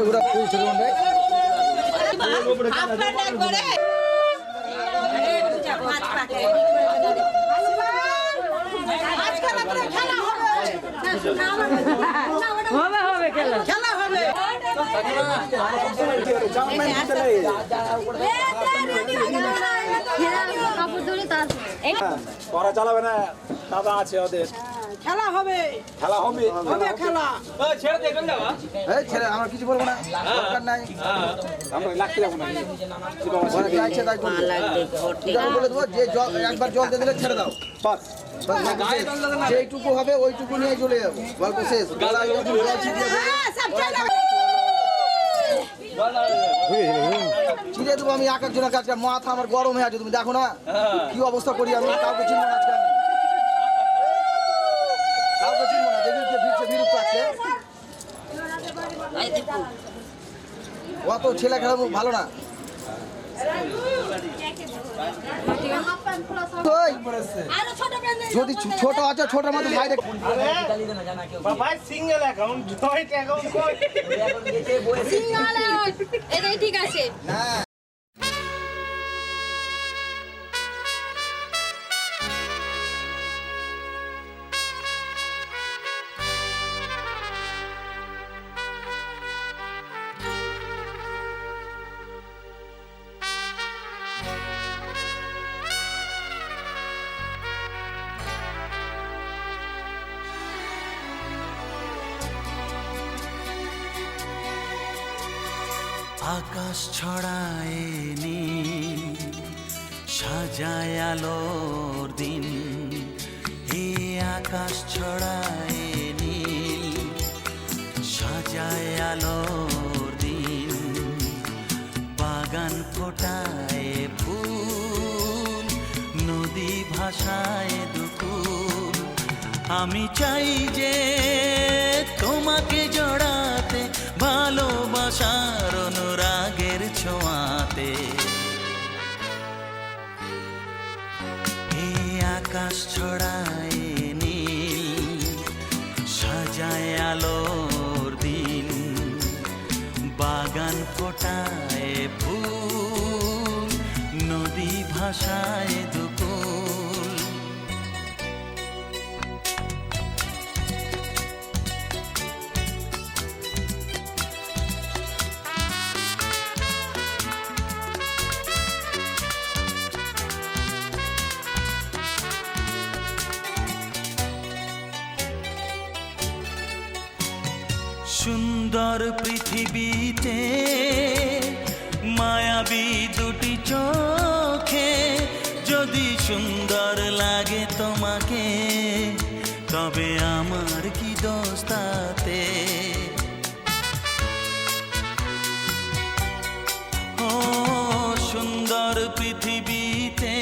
ঘুরা ছোট মন্ডাই হবে খেলা হবে করা চালাবে না দাদা আছে ওদের খেলা হবে খেলা হবে হবে খেলা ছেড়ে দেখবেন না এই ছেলে আমরা কিছু বলবো না দরকার নাই আমরা লাগতে যাবো না ওরা যা ইচ্ছে তাই করবে আমি বলে দেবো যে একবার জল দিয়ে দিলে ছেড়ে দাও বাস যেইটুকু হবে ওইটুকু নিয়ে চলে যাবো গল্প শেষ গলায় যখন জল ছিটিয়ে দেবে ছিঁড়ে দেবো আমি এক একজনের কাছে মাথা আমার গরম হয়ে আছে তুমি দেখো না কি অবস্থা করি আমি কাউকে চিনবো না আজকে আমি কাউকে চিনবো না দেখি যে ভিড়ছে ভিড় আজকে অত ছেলে খেলা ভালো না যদি ছোট আছে ছোট মতো বাইরে single account joint account single এটাই ঠিক আছে না আকাশ ছড়ায় নীল সাজায় আলোর দিন এ আকাশ ছড়ায় নীল সাজায় আলোর দিন বাগান ফোটায় ফুল নদী ভাষায় দুকুল আমি চাই যে তোমাকে জড়াতে ভালোবাসার অনুরাগের ছোঁয়াতে এই আকাশ ছড়ায় নীল সাজায় আলোর দিন বাগান ফোটায় ফুল নদী ভাষায় দুকুল সুন্দর পৃথিবীতে মায়াবী দুটি চোখে যদি সুন্দর লাগে তোমাকে তবে আমার কি দোষ তাতে ও সুন্দর পৃথিবীতে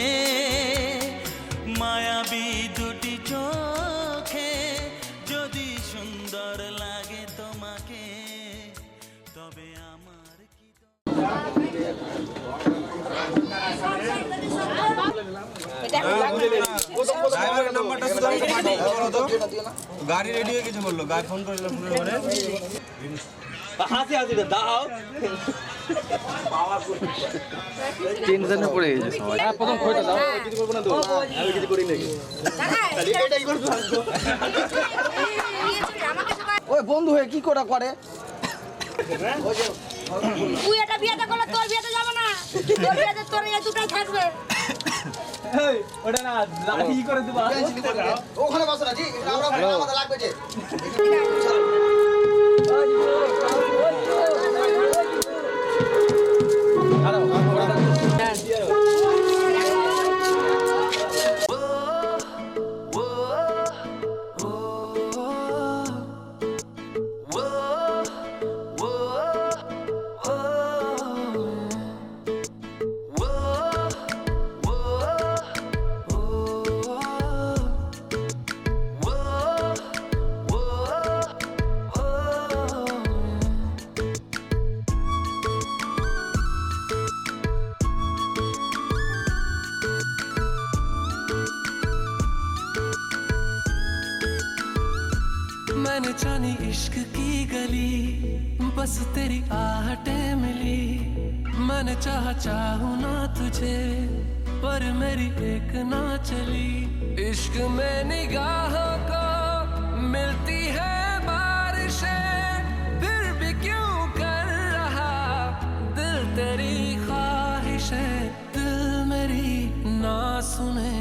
মায়াবী দুটি চোখে যদি সুন্দর লাগে তোমাকে তবে আমার কি গাড়ি রেডি হয়ে কিছু বললো গাড়ি ফোন করে হাসি হাসি দাও টেনশনে পড়ে গেছে সবাই হ্যাঁ প্রথম খইটা দাও কিছু করব না তো আমি কিছু করি নাকি তাহলে এটাই করব ওই বন্ধু হয়ে কি করে তুই এটা বিয়েটা করলে তোর বিয়েতে যাব না তোর বিয়েতে তোর এই দুটাই থাকবে এই ওটা না লাঠি করে দিবা ওখানে বসো না জি আমরা আমাদের লাগবে যে मैंने जानी इश्क की गली बस तेरी आहटें मिली, मैंने चाहूं ना तुझे, पर मेरी एक ना चली। इश्क में निगाहों को मिलती है बारिशें, फिर भी क्यों कर रहा दिल तेरी ख्वाहिशें। दिल मेरी ना सुने,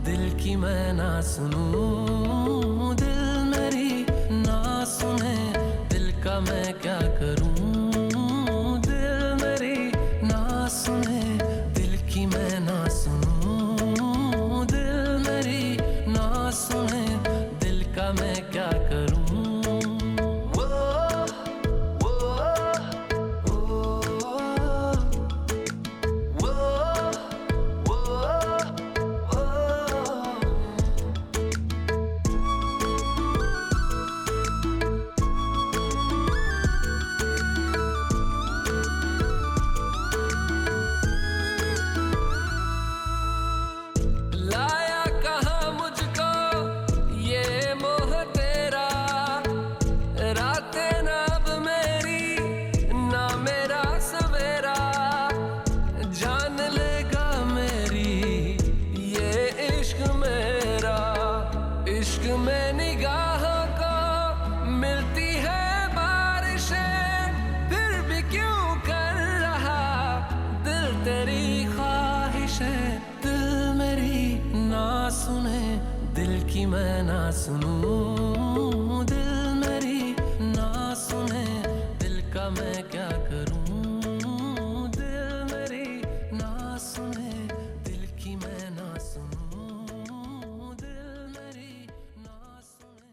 दिल की मैं ना सुनूं, दिल मेरी ना सुने, दिल का मैं क्या करूं। दिल मेरी ना सुने, दिल की मैं ना सुनूं, दिल मेरी ना सुने, दिल का मैं क्या करूं। वो, वो, वो, वो, वो, वो। लाया कहाँ मुझको ये मोह तेरा, रातें ना अब मेरी ना मेरा सवेरा। जान लेगा मेरी ये इश्क मेरा, इश्क में निगाहों को मिलती है बारिशें, फिर भी क्यों कर रहा दिल तेरी ख्वाहिशें। दिल मेरी ना सुने, दिल की मैं ना सुनूं, दिल मेरी ना सुने, दिल का मैं क्या करूं। दिल मेरी ना सुने, दिल की मैं ना सुनूं, दिल मेरी ना सुने।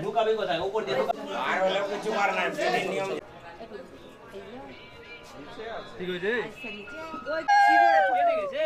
ঢুকাবে কোথায়? উপর দিয়ে আর হলেও কিছু আর নাই, সেদিন নিয়ম। ঠিক হয়েছে? কেটে গেছে।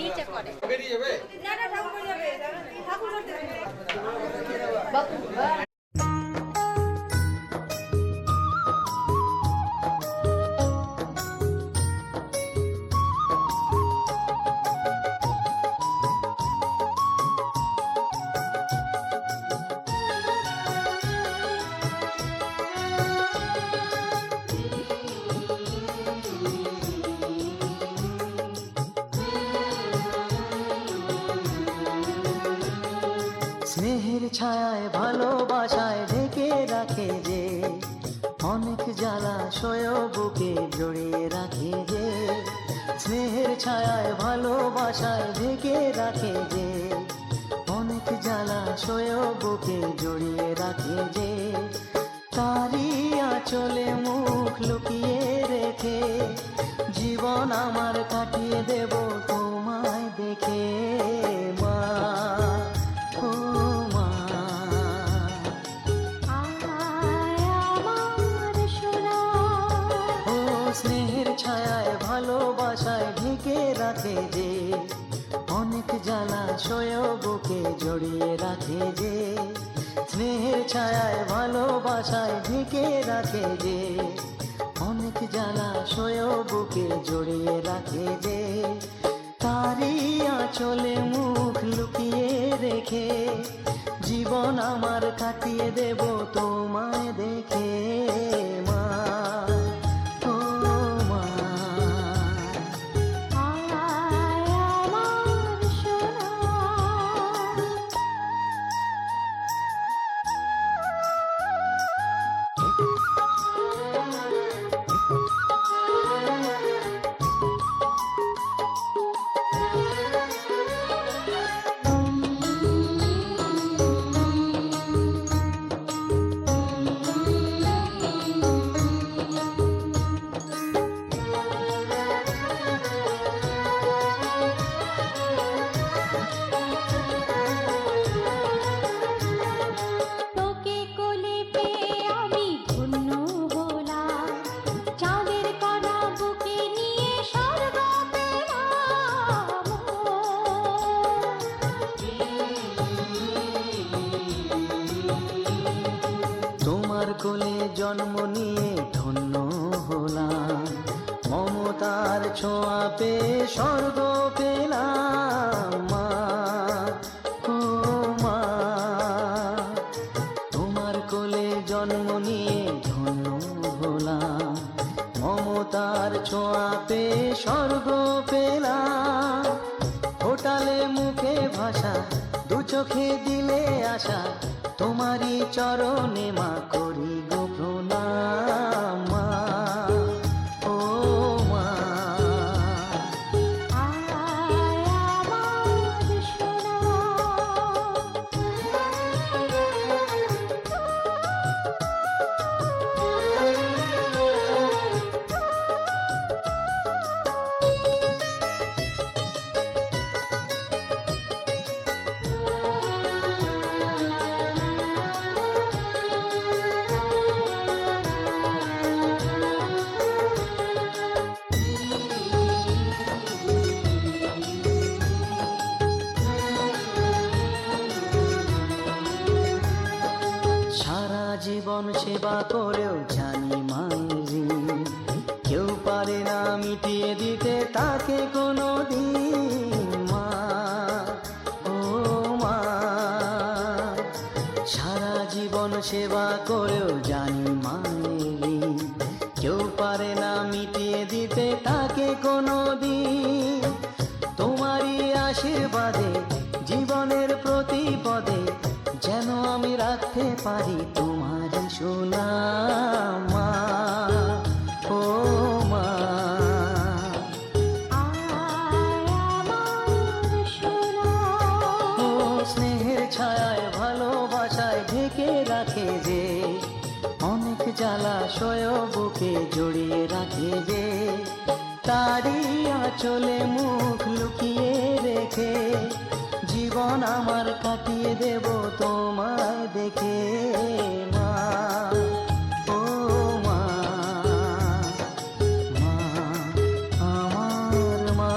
নিচে করে বেরিয়ে যাবে না না ঠাকুর যাবে ঠাকুর যাবে স্নেহের ছায়ায় ভালোবাসায় ঢেকে রাখে যে, অনেক জ্বালাশয় বুকে জড়িয়ে রাখে যে। স্নেহের ছায়ায় ভালোবাসায় ঢেকে রাখে যে, অনেক জ্বালাশয় বুকে জড়িয়ে রাখে যে। তারি আঁচলে মুখ লুকিয়ে রেখে জীবন আমার কাটিয়ে দেব তোমায় দেখে মা, ও মা। ও স্নেহের ছায়ায় ভালোবাসায় ঢেকে রাখে যে, অনেক জ্বালাশয় বুকে জড়িয়ে রাখে যে। স্নেহের ছায়ায় ভালোবাসায় ঢেকে রাখে যে, অনেক জ্বালাশয় বুকে জড়িয়ে রাখে যে। তারি আঁচলে মুখ লুকিয়ে রেখে জীবন আমার কাটিয়ে দেব তোমায় দেখে মা, ও মা। তোকে কোলে পেয়ে আমি ধন্য হলাম, চাঁদের কণা বুকে নিয়ে স্বর্গ পেলাম। তোমার কোলে জন্ম নিয়ে ধন্য হলাম, মমতার ছোঁয়া পেয়ে স্বর্গ পেলাম মা, ও মা। তোমার কোলে জন্ম নিয়ে ধন্য হলাম, মমতার ছোঁয়া পেয়ে স্বর্গ পেলাম। ফোটালে মুখে ভাষা, দু চোখে দিলে আশা, তোমারই চরণে মা করি গো প্রণাম মা, ও মা। সারা জীবন সেবা করেও জানি মায়ের ঋণ, কেউ পারে না মিটিয়ে দিতে তাকে কোনো দিন মা, ও মা। সারা জীবন সেবা করেও জানি মায়ের ঋণ, কেউ পারে না মিটিয়ে দিতে তাকে কোনো দিন। তোমারই আশীর্বাদে জীবনের প্রতি পদে যেন আমি রাখতে পারি তোমার সুনাম মা, ও মা। ও স্নেহের ছায়ায় ভালোবাসায় ঢেকে রাখে যে, অনেক জ্বালাশয় বুকে জড়িয়ে রাখে যে। তারি আঁচলে মুখ লুকিয়ে রেখে জীবন আমার কাটিয়ে দেব তোমায় দেখে মা, ও মা। মা আমার মা,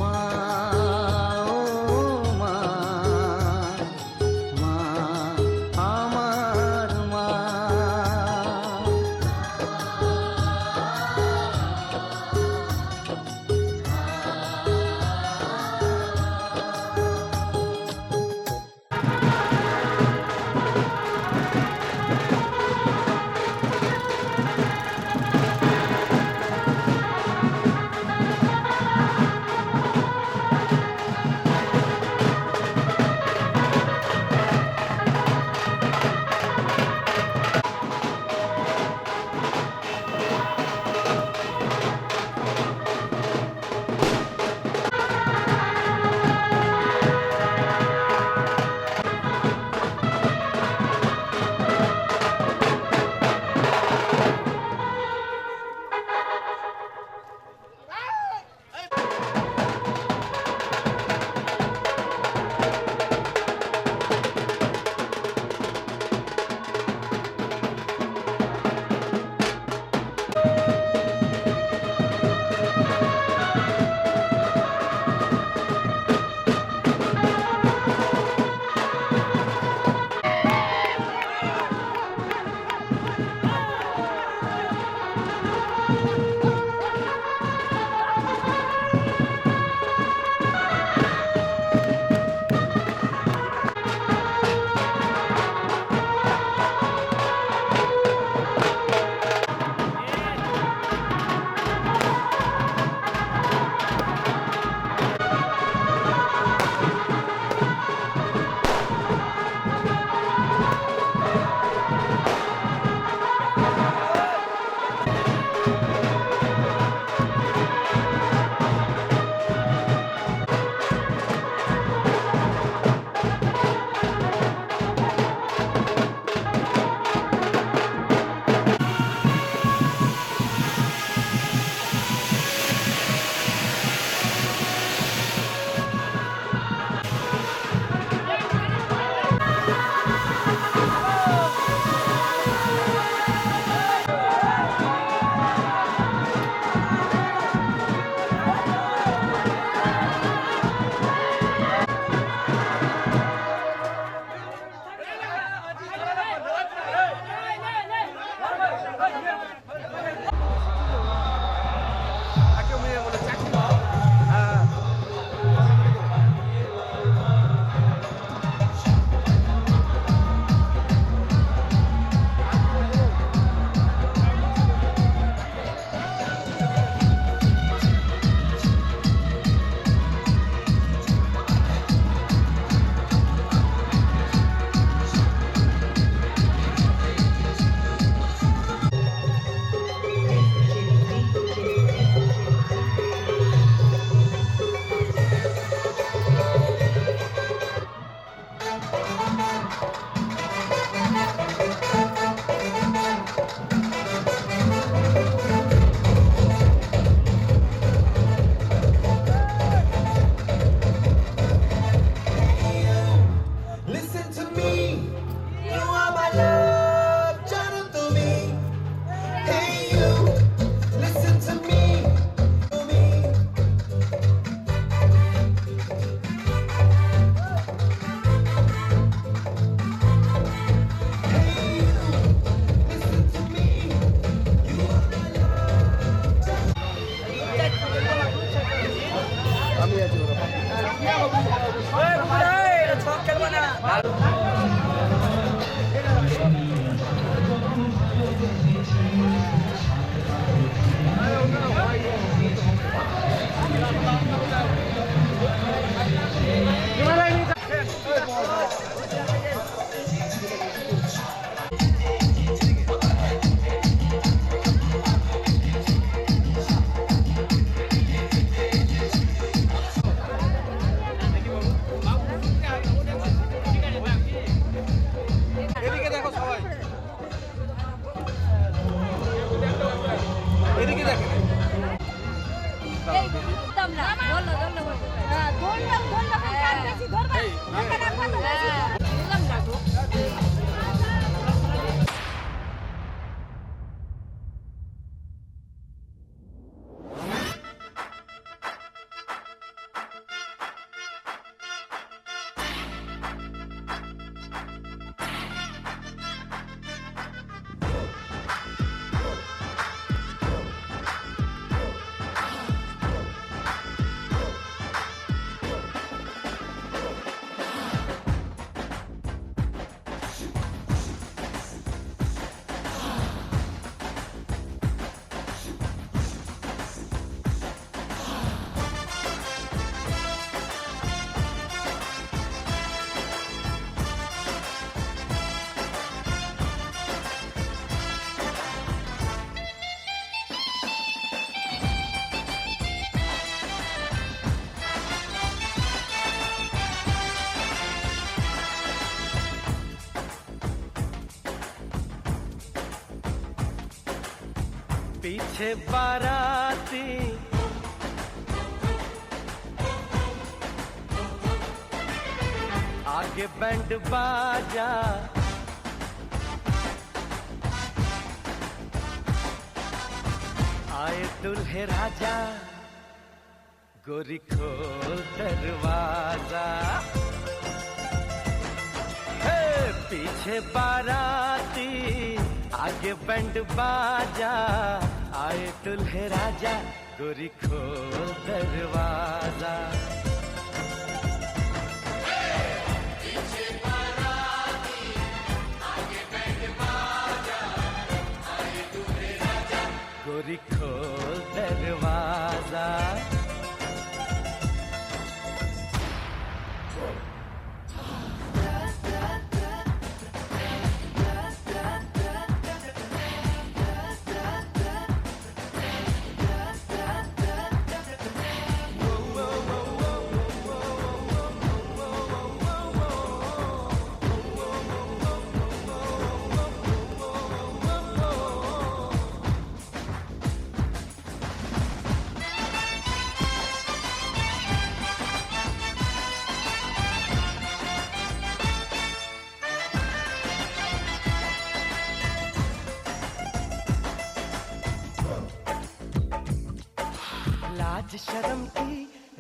মা, ও মা। মা আমার মা। এদিকে দেখো সবাই, এদিকে দেখেন। একদম না ধরলো হ্যাঁ ধরলাম কাজ বেশি ধরবা টাকা রাখবা তো বেশি ধরলাম না তো पीछे बाराती आगे बैंड बाजा, आए दुल्हे राजा, गोरी खोल दरवाजा। हे पीछे बाराती आगे बैंड बाजा, आए दुल्हे राजा, गोरी खोल दरवाजा। गोरी खोल दरवाजा। लाज शर्म की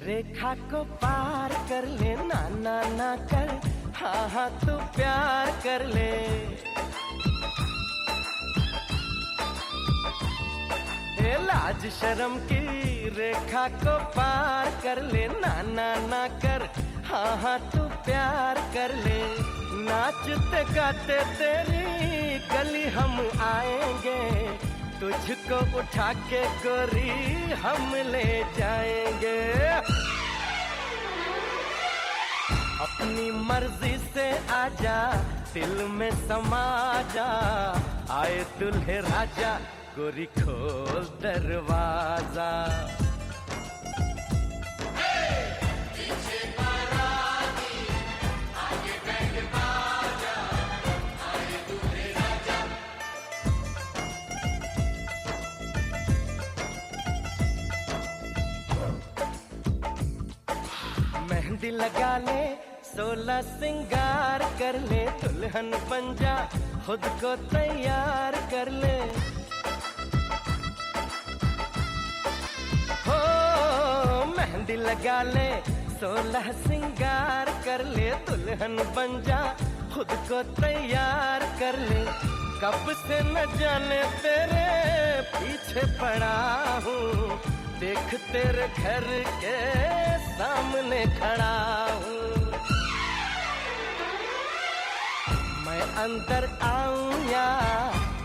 रेखा को पार कर ले, ना ना ना कर, हाँ हाँ तू प्यार कर ले। ए लाज शर्म की रेखा को पार कर ले, ना ना ना कर, हाँ हाँ तू प्यार कर ले। नाचते गाते तेरी गली हम आएंगे, तुझको उठा के गोरी हम ले जाएंगे। अपनी मर्जी से आजा, दिल में समा जा, आए दुल्हे राजा, गोरी खोल दरवाजा। मेहंदी लगा ले, 16 सिंगार कर ले, दुल्हन बन जा, खुद को तैयार कर ले। हो मेहंदी लगा ले, 16 सिंगार कर ले, दुल्हन बन जा, खुद को तैयार कर ले। कब से न जाने तेरे पीछे पड़ा हूँ, देख तेरे घर के सामने खड़ा हूँ, मैं अंदर आऊं या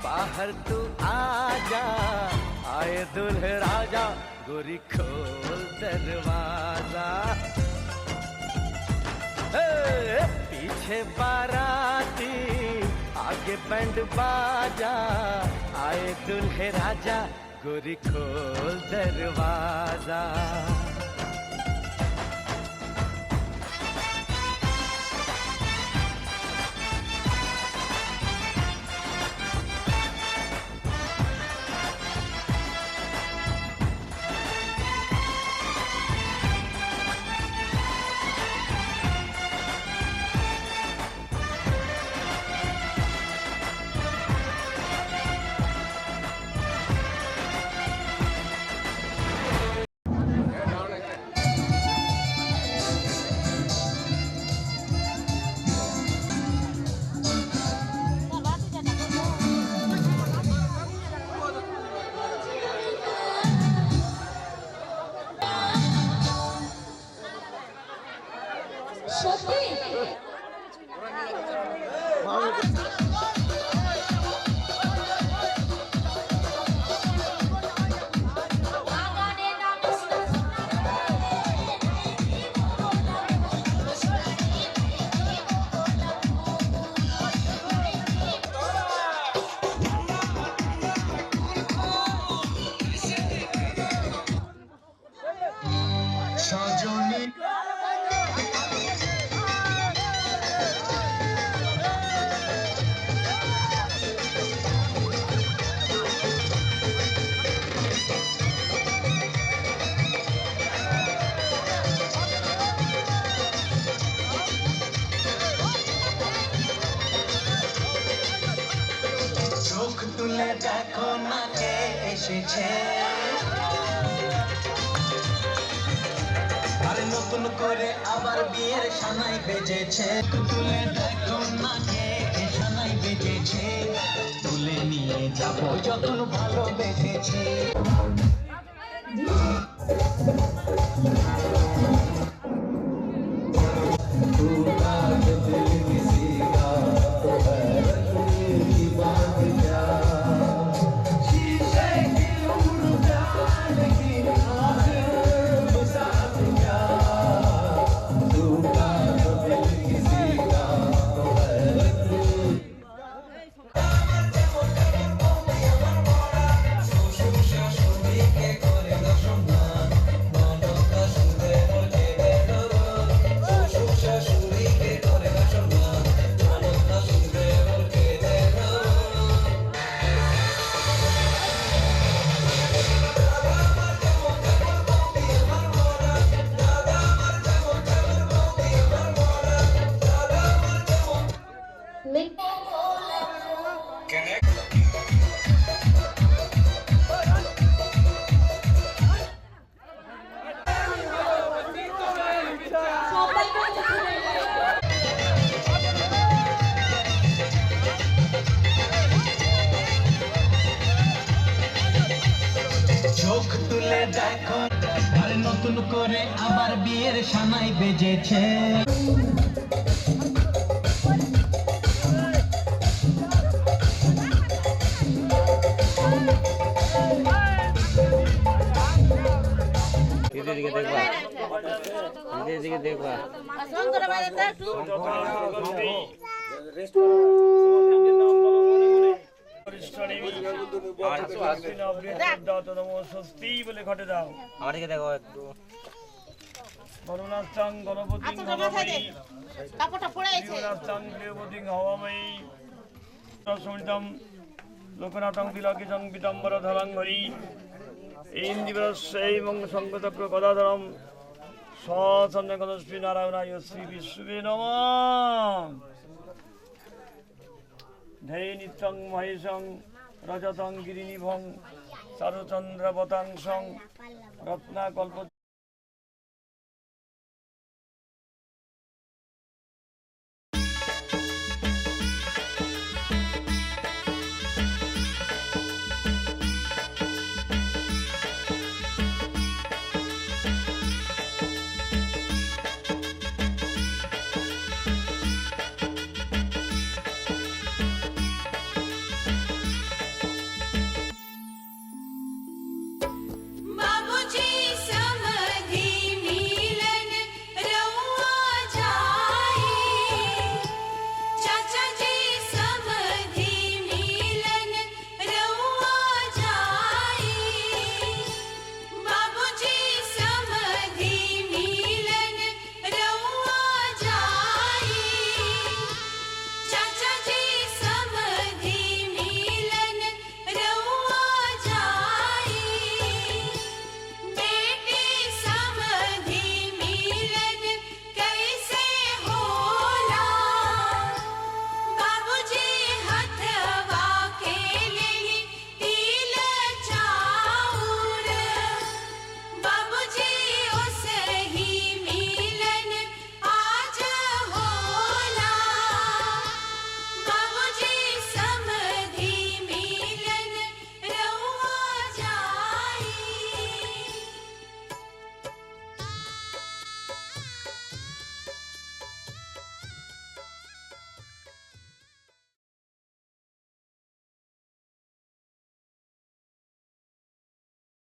बाहर तू आ जा, आए दुल्हे राजा गोरी खोल दरवाजा। पीछे बाराती आगे बैंड बाजा, आए दुल्हे राजा गोरी खोल दरवाजा। তুলে দেখো না কে এসেছে, আরে নতুন করে আবার বিয়ের সানাই বেজেছে। তুলে দেখো না কে সানাই বেজেছে, তুলে নিয়ে যাবো যতন ভালো বেজেছে। চোখ তুলে দেখো, আর নতুন করে আবার বিয়ের সানাই বেজেছে। দিদিকে দেখবা, দিদিকে দেখবা। বলে ঘটে দাও, আমাদেরকে দেখো একটু। করুণাস্তাং গণপতিং হওয়াময়ী, জীবনাস্তাং প্রিয়পতিং হওয়াময়ী, সমিতম লোকনাথং তিলকিতং পীতাম্বরধরং হরি, ইন্দিবরস্যৈবং শঙ্খচক্র গদাধরম সচন্দ্রগণশ্রী নারায়ণায় শ্রী বিষ্ণুবে নমঃ। ধেয় নিত্যং মহেশং রজতং গিরিনিভং চারুচন্দ্রবতাংশং রত্নাকল্প।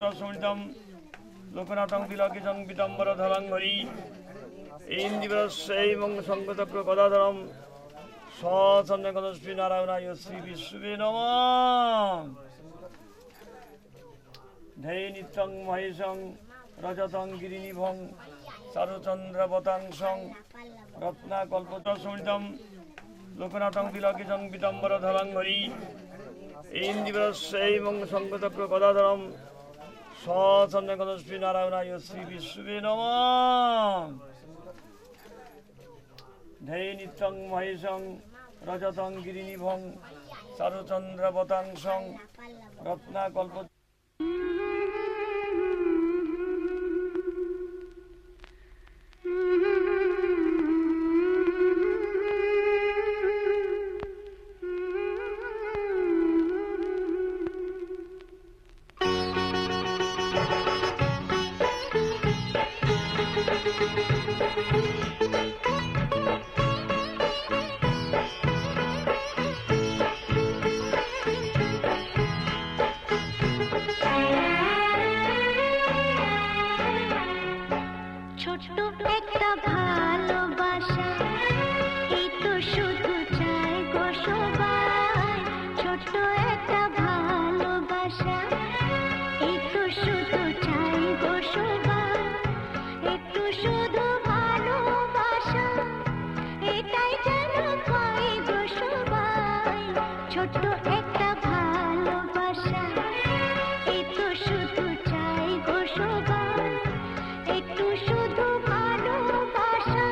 সুমিতম লোকনাথং তিলকিজং পীতাম্বর ধরং হরি ইন্দিবরস্যৈ মং শঙ্খচক্র গদাধরম সচন্দ্রকদস্মী নারায়ণায় শ্রী বিষ্ণুবে নমঃ। ধৈ নিত্যং মহেশং রজতং গিরিনিভং চারুচন্দ্রবতাংশং রত্নাকল্পত সুমিতম লোকনাথং তিলকিজং পীতাম্বর ধরং হরি ইন্দিবরস্যৈ মং শঙ্খচক্র গদাধরম সচন্দ্রকদস্মী নারায়ণায় শ্রী বিষ্ণুবে নমঃ। ধৈ নিত্যং মহেশং রজতং গিরিনিভং চারুচন্দ্রবতাংশং রত্নাকল্প ছোট্ট একটা ভালোবাসা এই তো শুধু চাই গো সবাই। ছোট্ট একটা ভালোবাসা এই তো শুধু চাই গো সবাই। একটু শুধু ভালোবাসা এটাই যেন পাই গো সবাই। ছোট্ট একটা ভালোবাসা এই তো শুধু চাই গো সবাই। একটু শুধু ভালোবাসা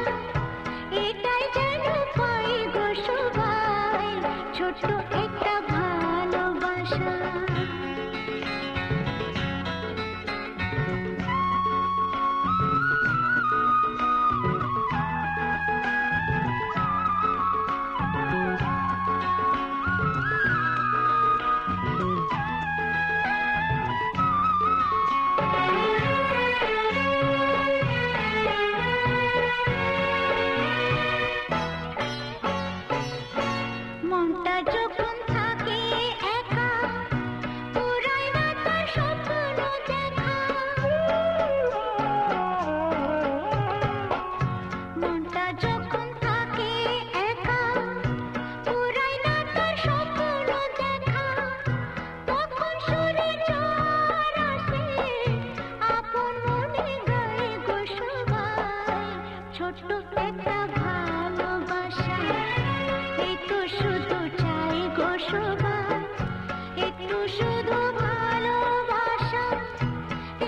এটাই যেন পাই গো সবাই। ছোট্ট একটা ভালোবাসা। মনটা যখন থাকে একা পুরাই না তার স্বপ্ন দেখা। মনটা যখন থাকে একা পুরাই না তার স্বপ্ন দেখা। তখন সুরে ঝড় আসে আপন মনে গায়ে গো সবাই। ছোট্ট একটা ভালোবাসা এই তো শুধু চাই গো সবাই। একটু শুধু ভালোবাসা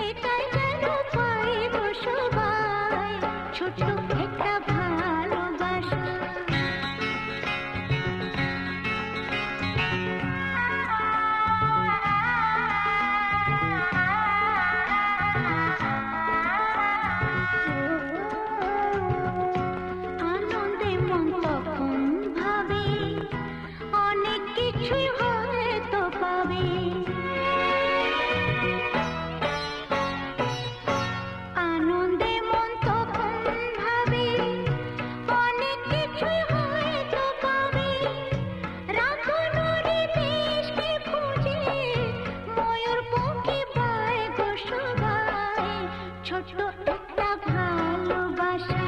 এটাই যেন পাই গো সবাই। ছোট্ট একটা ভালোবাসা। আনন্দে মন তখন ভাবে অনেক কিছুই হয়তো পাবে। আনন্দে মন তখন ভাবে অনেক কিছুই হয়তো পাবে। রাখনুরি দেশকে খুঁজে ময়ূর পঙ্খী পায় গো সবাই। ছোট্ট একটা ভালোবাসা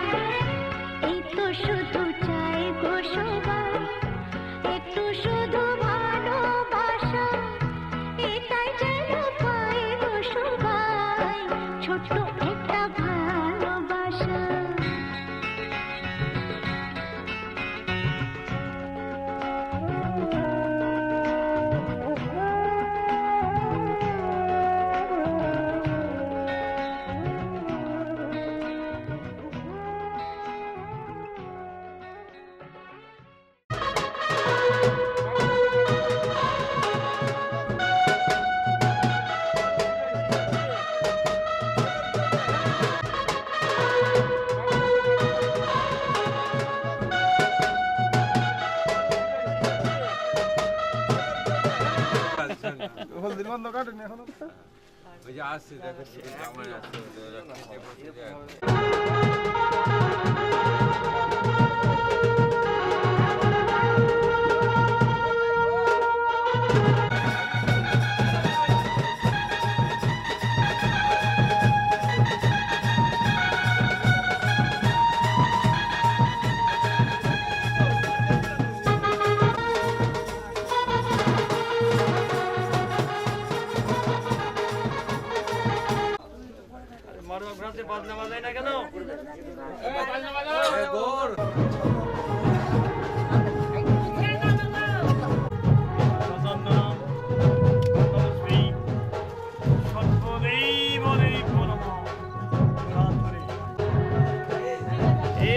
এই তো শুধু চাই গো সবাই। একটু শুধু ভালোবাসা এটাই যেন পাই গো সবাই। ছোট্ট একটা ভালোবাসা। ওই যে আসছে দেখো আমার আসছে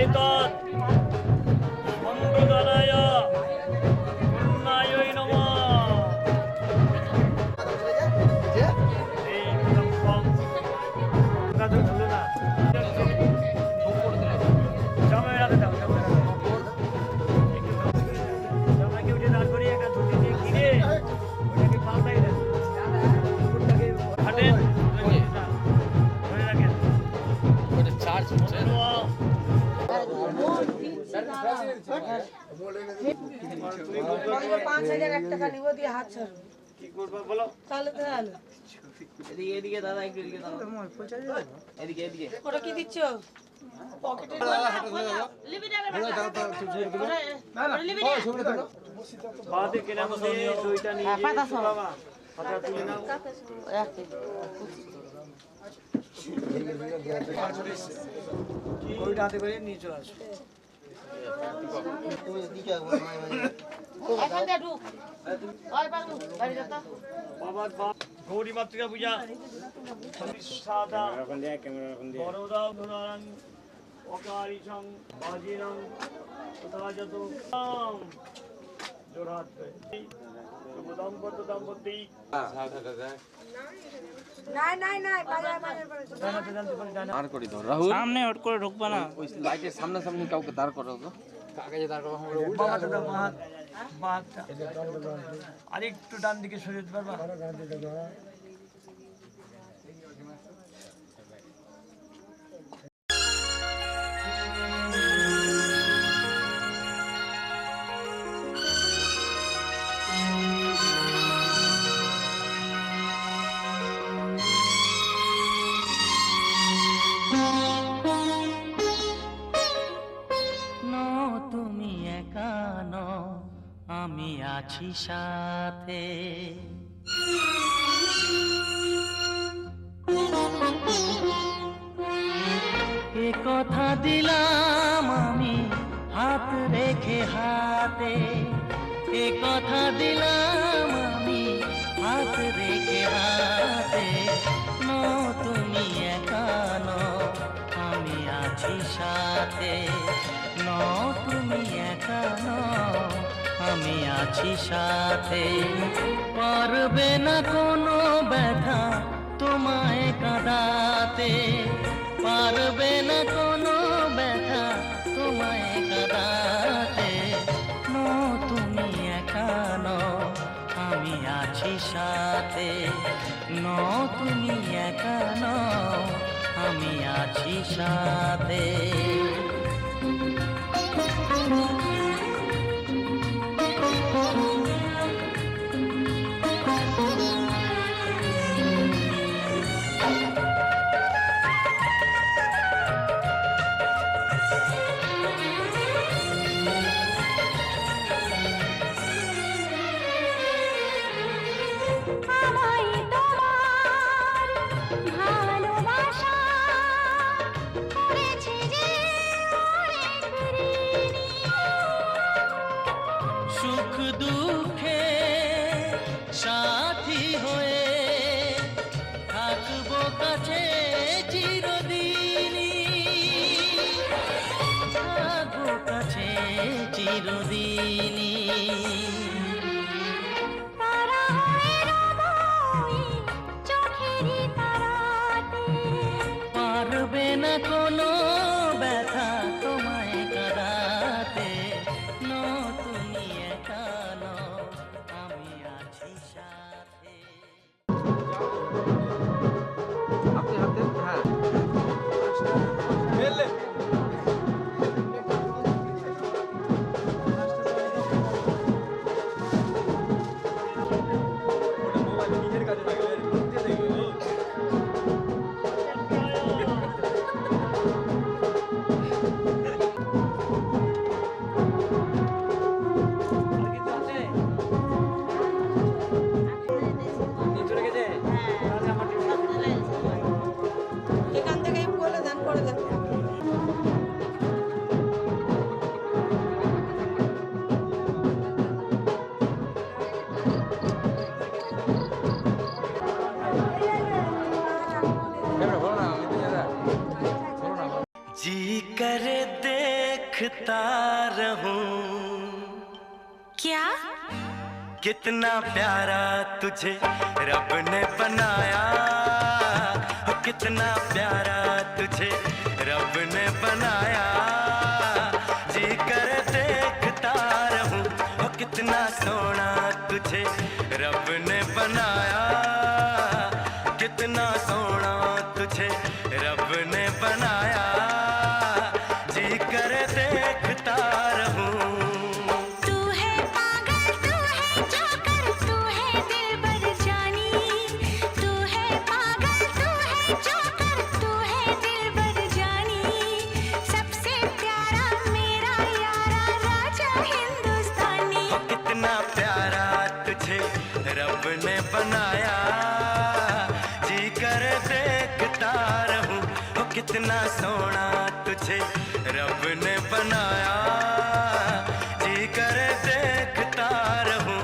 এতৎ মন্দদানায় পুণ্যায় নমঃ। চার্জ হচ্ছে 5,000 টাকা নিব দিয়ে হাত ছাড়ো কি করবো বলো? তাহলে এদিকে এদিকে দাদা একটু এদিকে দাও। এদিকে এদিকে ওটা কি দিচ্ছ পকেটে বাদে কেনা মধ্যে দুইটা নিয়ে গিয়ে বাবা পাতা তুলে নাও। ওইটা হাতে করে নিয়ে চলে আসো। বাবা গৌরী মাতৃকা পূজা সাদা বড়দা ধনারাং অকারিশং বাজিরং তথাযত জোরহাত শুভ দম্পত্য দম্পতি দাঁড় করি তো রাহুল সামনে হট করে ঢুকবা না। ওই লাইটের সামনাসামনি কাউকে দাঁড় করো তো আর একটু ডান দিকে সরিয়ে দিতে পারবা? তুমি একা নও, আমি আছি সাথে। এ কথা দিলাম আমি হাত রেখে হাতে, এ কথা দিলাম আমি হাত রেখে হাতে। তুমি একা নও, আমি আছি সাথে। তুমি একা নও, আমি আছি সাথে। পারবে না কোনো ব্যথা তোমায় কাঁদাতে, পারবে না কোনো ব্যথা তোমায় কাঁদাতে। তুমি একা নও, আমি আছি সাথে। তুমি একা নও, আমি আছি সাথে। সুখ দুঃখে সাথী হয়ে থাকবো কাছে চিরদিনই, থাকবো কাছে চিরদিনই। পারবে না কোনো ব্যথা তোমায় কাঁদাতে। তুমি একা নও, আমি আছি সাথে। আপনি হাতে হ্যাঁ মেলে देखता रहूं क्या? कितना प्यारा तुझे रब ने बनाया, कितना प्यारा तुझे रब ने बनाया, जी कर देखता रहूं, कितना सोना तुझे रब ने बनाया, कितना सोना तुझे रब ने बनाया, जी कर देखता रहूं। तू है पागल, तू है जोकर, तू है दिलबर जानी, तू है पागल, तू है जोकर, तू है दिलबर जानी, सबसे प्यारा मेरा यारा राजा हिंदुस्तानी। कितना प्यारा तुझे रब ने बनाया, जी कर देखता रहूं, कितना सोना तुझे रब ने बनाया, जी कर देखता रहूं।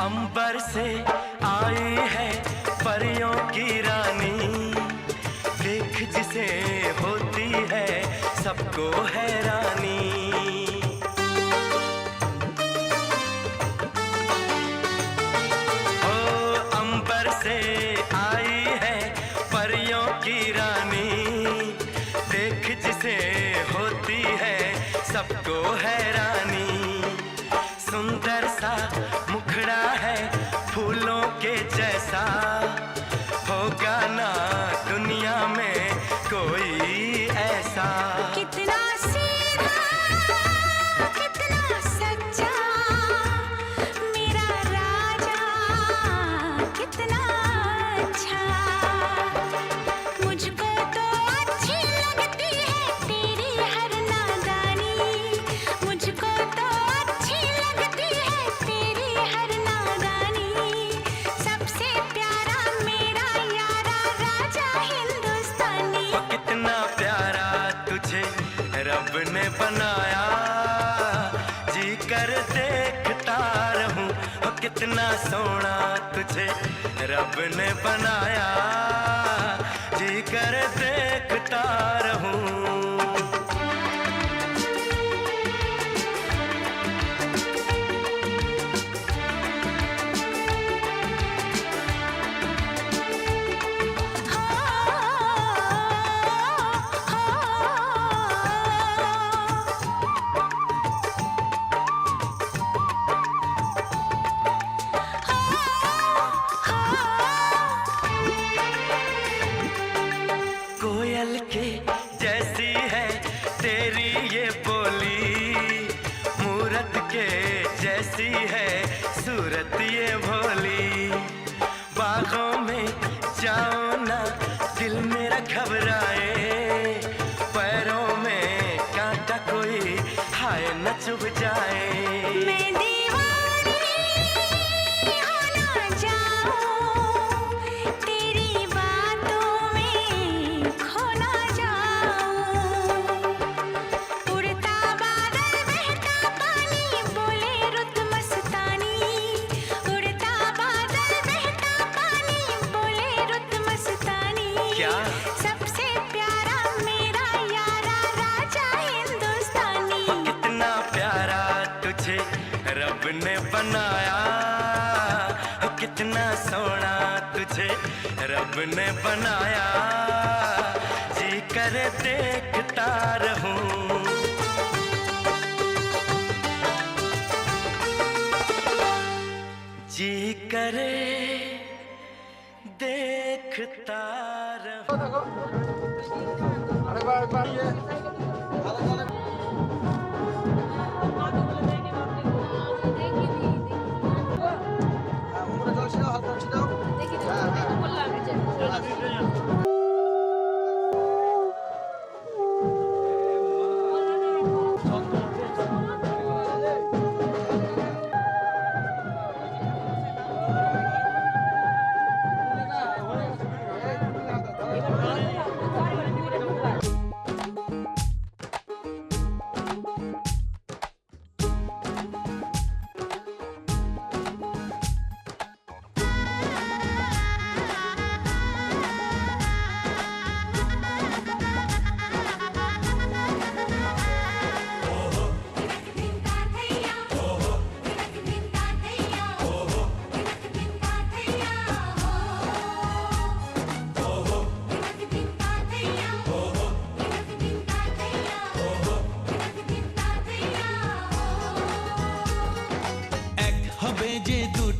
अंबर से आई है परियों की रानी, देख जिसे होती है सबको हैरानी। ओ अंबर से आई है परियों की रानी, देख जिसे होती है सबको हैरानी। सुंदर सा मुखड़ा है फूलों के जैसा, होगा ना दुनिया में कोई ऐसा। कितना सीधा, कितना सच्चा मेरा राजा, कितना अच्छा। मुझको तो अच्छी लगती है तेरी हर नादानी, मुझको तो अच्छी लगती है तेरी हर नादानी, सबसे प्यारा मेरा यारा राजा हिंदुस्तानी। कितना प्यारा तुझे रब ने बनाया, जी कर देखता रहूं, कितना सोना तुझे रब ने बनाया, जी कर देखता रहूं। कोयल के जैसी है तेरी ये बोली, मूरत के जैसी है सूरत ये भोली। बागों में जाओ ना दिल मेरा घबराए, पैरों में कांटा कोई हाय न चुभ जाए। मैं दीवानी हो ना जाऊं, तेरी बातों में खो ना जाऊं। उड़ता बादल बहता पानी बोले रुत मस्तानी, उड़ता बादल बहता पानी बोले रुत मस्तानी। क्या? सबसे प्यारा मेरा यारा राजा हिंदुस्तानी। कितना प्यारा तुझे रब ने बनाया, कितना सोना तुझे रब ने बनाया, जी कर देखता रहूं। जी करे देखता रहूं।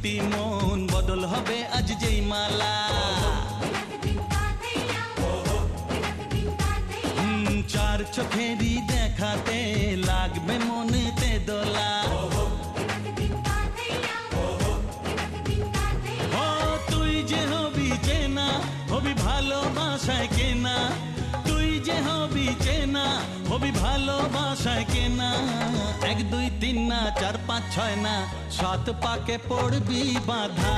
দুটি মন বদল হবে আজ যেই মালা চার চোখেরই দেখাতে লাগবে মনেতে দোলা ও তুই যে হবি চেনা হবি ভালোবাসায় কেনা তুই যে হবি চেনা হবি ভালোবাসায় কেনা 1 2 3 না 4 5 6 না 7 পাকে পড়বি বাধা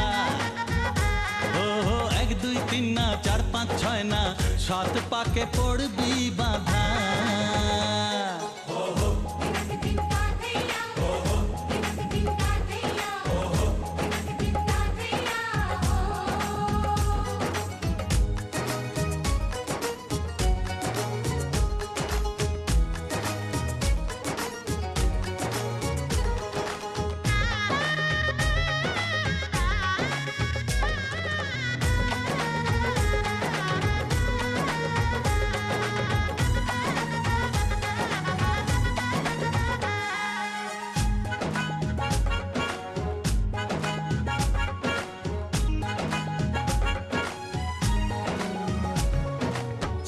ও 1 2 3 না 4 5 6 না 7 পাকে পড়বি বাধা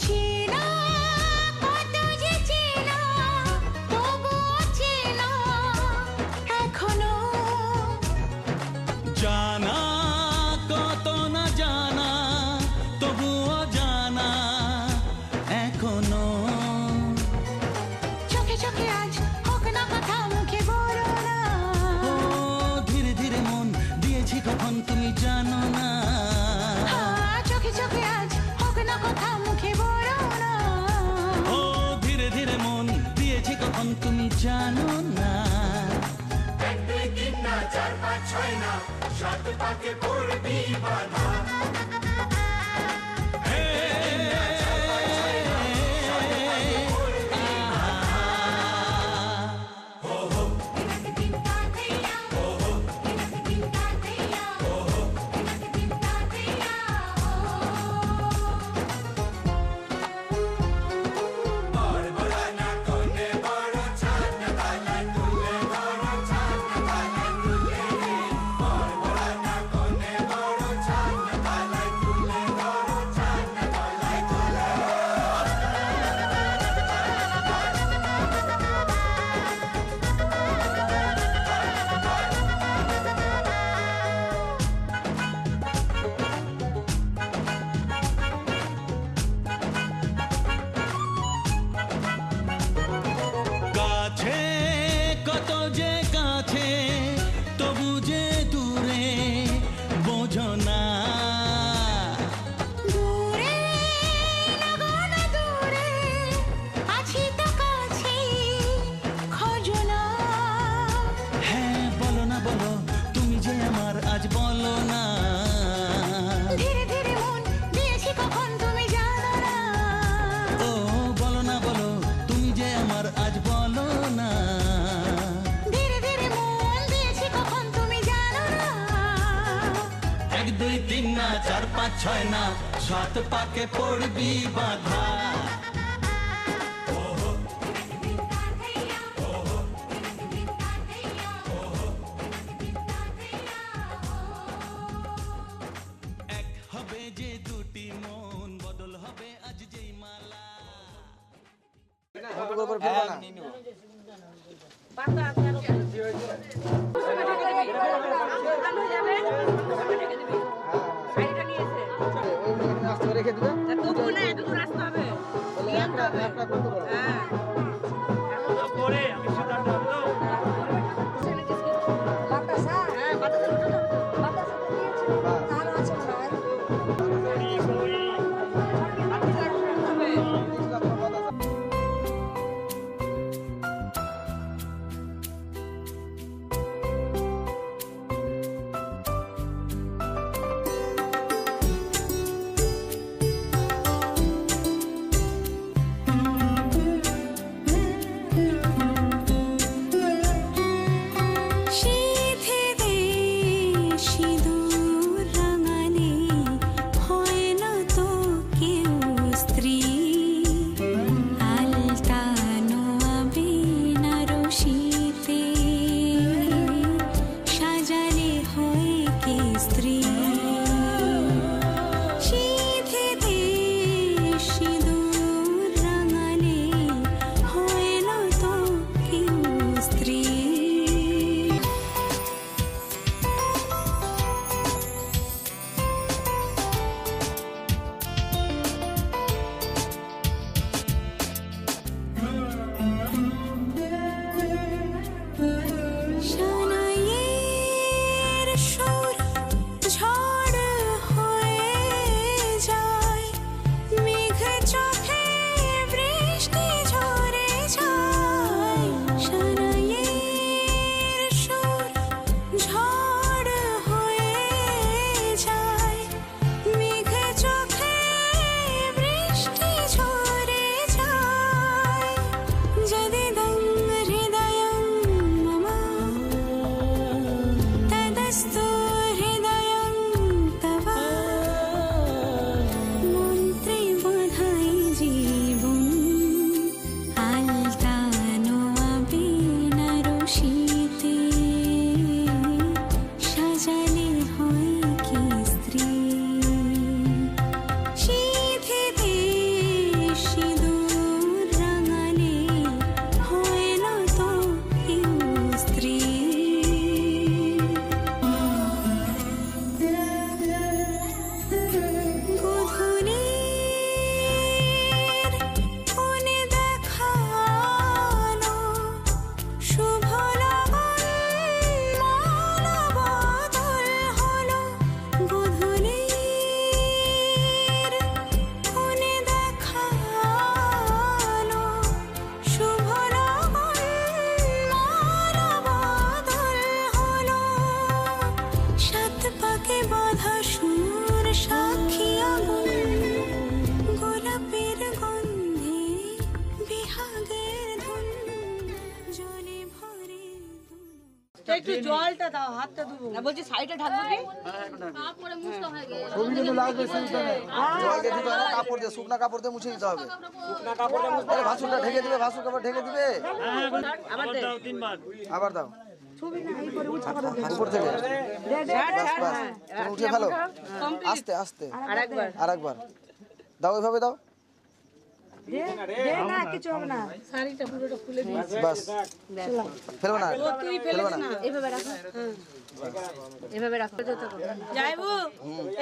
চেনা কত যে চেনা তবুও চেনা এখনো জানা কত না জানা তবুও জানা এখনো চোখে চোখে আজ হোক না কথা মুখে বলো না ও ধীরে ধীরে মন দিয়েছি কখন তুমি জানো না চোখে চোখে আজ হোক না কথা মুখে বলো না ও ধীরে ধীরে মন দিয়েছি কখন তুমি জানো না 1 2 3 না 4 5 6 না 7 পাকে পড়বি বাধা কাছে কত যে কাছে তবু যে দূরে বোঝো না দূরে লাগো না দূরে আছি তো কাছে খোঁজো না হ্যাঁ বলো না বলো তুমি যে আমার আজ বলো না ধীরে ধীরে মন দিয়েছি কখন তুমি জানো না ও বলো না বলো তুমি যে আমার আজ বলো না ধীরে ধীরে মন দিয়েছি কখন তুমি জানো না 1 2 3 না 4 5 6 না 7 পাকে পড়বি বাধা এক হবে যে দুটি মন বদল হবে আজ যেই মালা পাতা আছে আরো শাড়িটা নিয়েছে রেখে দিবে তবু না এতদূর আসতে হবে হ্যাঁ পরে আমি সিদ্ধান্ত হলো বাতাসা হ্যাঁ বাতাসা উঠে দাও বাতাসা দিয়েছে আর আছে ভাই সিঁদুর রাঙানি হয় না তো কেউ একটু জলটা দাও, হাতটা ধুবো না, বলছি সাইডে ঢাকবো কি? কাপড়ে মুছতে হয় গে। জল দিয়ে দিতে হবে না, কাপড় দিয়ে, শুকনা কাপড় দিয়ে মুছে দিতে হবে। আরে ভাসুরটা ঢেকে দিবে, ভাসুর কাপড় ঢেকে দিবে। আবার দাও 3 বার। আবার দাও উপর থেকে। বাস বাস, তুমি উঠে ফেলো আস্তে আস্তে। আরেকবার দাও, ওইভাবে দাও। না কিছু হবে না, শাড়িটা পুরোটা খুলে দিই। বাস ফেলবে না, তুই ফেলে ফেলবে দে না। না, এভাবে রাখো, এভাবে রাখো। যাইবু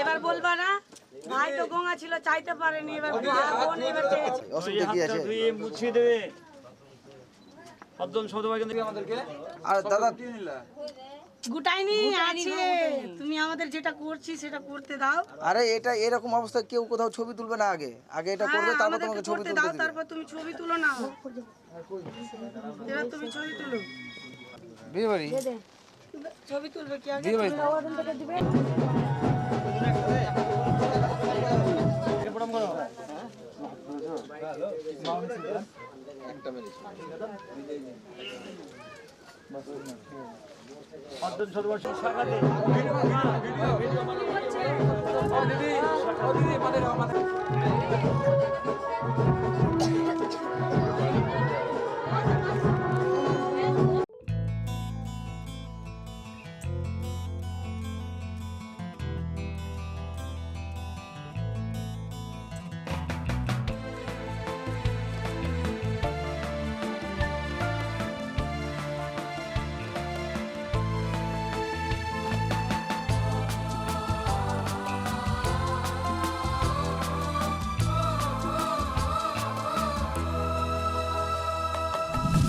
এবার বলবা না, ভাই তো গঙ্গা ছিল চাইতে পারেনি, এবার বোন এবার চেয়েছে। অসুবিধা কি আছে? ধুয়ে মুছিয়ে দেবে। পদ্ম শব্দ বাক্য দিয়ে আমাদেরকে আর দাদা গুটাইনি আছে, তুমি আমাদের যেটা করছি সেটা করতে দাও। আরে এটা এরকম অবস্থায় কেউ কোথাও ছবি তুলবে না, আগে আগে এটা করবে, তারপর আমাদেরকে তোমাকে ছবি করতে তুলতে দাও, দিবে। তারপর তুমি ছবি তুলো না। এবার তুমি ছবি তুলো। বিয়ে বাড়ি ছবি তুলবে কি আগে? বিয়ে বাড়ি প্রণাম করো। পদ্ম শব্দ বাক্য শাখাতে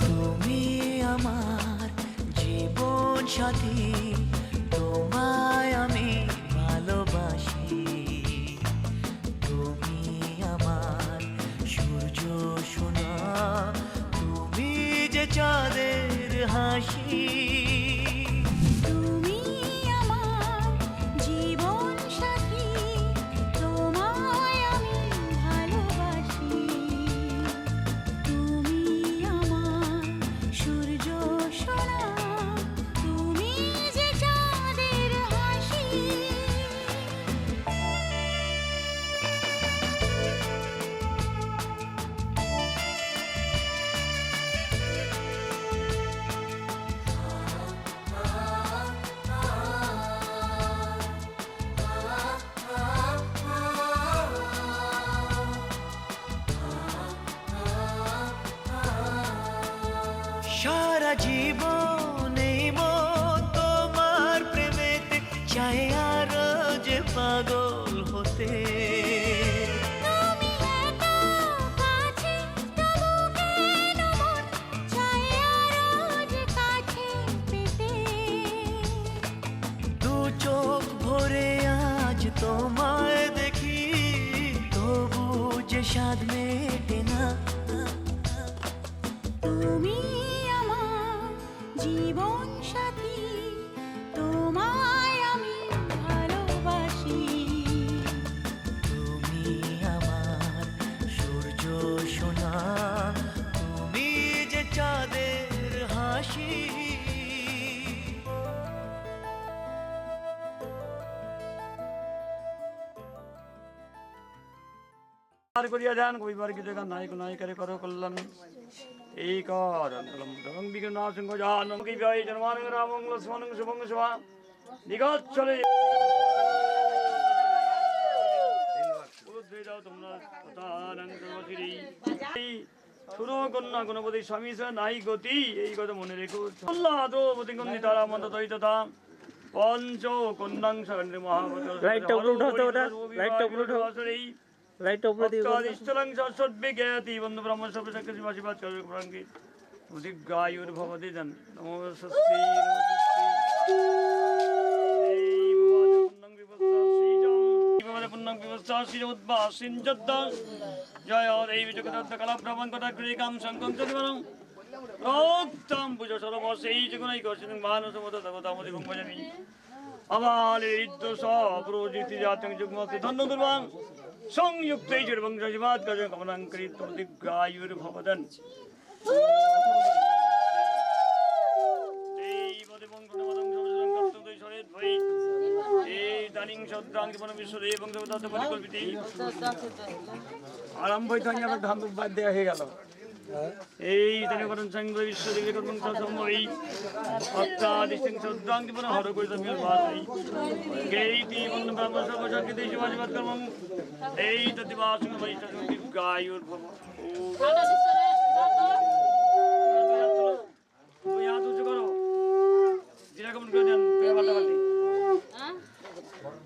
তুমি আমার জীবন সাথী, তোমায় আমি ভালোবাসি। তুমি আমার সূর্য সোনা, তুমি যে চাঁদের হাসি। তুমি আমার জীবন সাথী, তোমায় আমি ভালোবাসি। তুমি আমার সূর্য সোনা, তুমি যে চাঁদের হাসি। সারা জীবন এই মন তোমার প্রেমেতে চাই আরো যে পাগল হতে। তুমি এত কাছে, তবু কেন মন চায় আরো যে কাছে পেতে। দু চোখ ভরে আজ তোমায় দেখি, তবু যে স্বাদ মেটে না। তুমি আমার জীবন সাথী, তোমায় আমি ভালোবাসি। তুমি আমার সূর্য সোনা, তুমি যে চাঁদের হাসি। আর করিয়া যান কবিবার কি দেখা নায়ক নায়িকারে করো কল্যাণ এই কর অন্তলম ধরং বিঘ্ন নাশঙ্গ জানম কি ভাই জন্মানং রামং লক্ষ্মণং শুভং শুভা নিগত চলে উদ্রে যাও তোমরা প্রতানং সর্বশ্রী সুর কন্যা গণপতি স্বামী সে নাই গতি এই কথা মনে রেখো আহ্লাদ প্রতিগন্ধি তারা মন্দ দৈততা পঞ্চ কন্যাং সগন্দ্রে মহাবত রাইটটা উপরে উঠাও ওটা রাইটটা উপরে উঠাও রাইট উপরে দিও কাদিষ্টলং সৎবে জ্ঞাতি বন্ধু ব্রহ্ম সর্বশক্তি শিবাশিবাদ করে প্রাঙ্গি মুদি গায়ুর ভবতি জন নমো স্বস্তি পুণ্যং বিবস্তাসি উদ্বাসিন যদ্দ জয় দেবী জগদত্ত কলা ভ্রমণ কথা ক্রিকাম শঙ্কং চদিবরং রক্তম পুজো সর্বশেই জগুনাই কর্ষিং মানস মত দেবতামতি ভঙ্গজামি আমালে ইদ্দোষ প্রজিতি জাতং যুগ্মতি ধন্য দুর্বাং সংযুক্ত বংশীবাদ কাজ কমলাং কৃত গায়ুর ভবদন ইদানিং সদ্রাঙ্গি বন বিশ্বরে এবং দেবতাতে পরিকল্পিতি আরম্ভ হইতে আবার ধান বাদ দেওয়া হয়ে গেল এই তানি করণ সংঘ বিশ্বদেবী করণ সময় অত্যাদিষ্টিং সদ্রাঙ্গি বন হর করিত মিল ভাই গেইতি বন ব্রহ্ম সর্বশক্তি দেশ বাজবাদ কর্ম এই তদিবাস মহিষ গায়ুর ভব তুই হাত উঁচু করো যেরকম করে দেন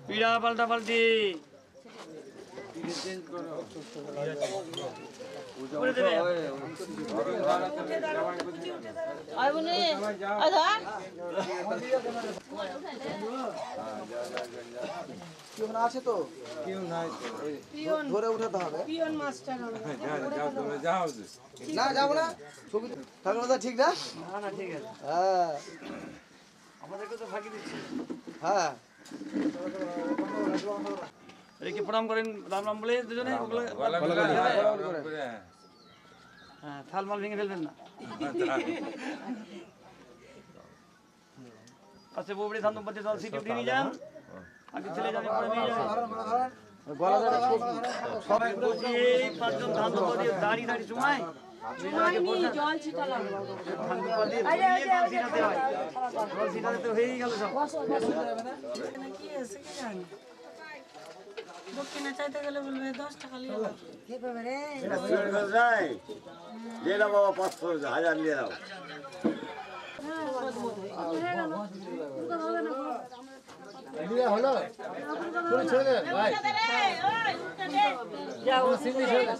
পিড়া পাল্টা পাল্টি করে দেবে পিয়ন আছে তো ধরে উঠাতে হবে পিয়ন মাস্টার হবে না যাবো না ছবি ঠাকুরদা ঠিক না না ঠিক আছে হ্যাঁ আমাদেরকে তো ফাঁকি দিচ্ছে হ্যাঁ কি প্রণাম করেন রাম রাম বলে দুজনে ওগুলো হ্যাঁ থাল মাল ভেঙে ফেলবেন না পাশে বউবড়ি ধান পাতে জল সিটি উঠিয়ে নিয়ে যান আগে ছেলে যাবে পরে নিয়ে যাবে বলছি এই পাঁচজন ধান পাতে দাঁড়িয়ে দাঁড়িয়ে সময় জল ছিটালাম ধান পাতে জল ছিটাতে হয় জল ছিটাতে তো হয়েই গেল সব কি আছে কি জানি দক্ষিণে চাইতে গেলে বলবে 10 টাকা নিয়ে নাও কি করবে রে দিয়ে দাও বাবা 500 1000 নিয়ে দাও হলো ছেড়ে দে ভাই যাও সিদ্ধি ছেড়ে দে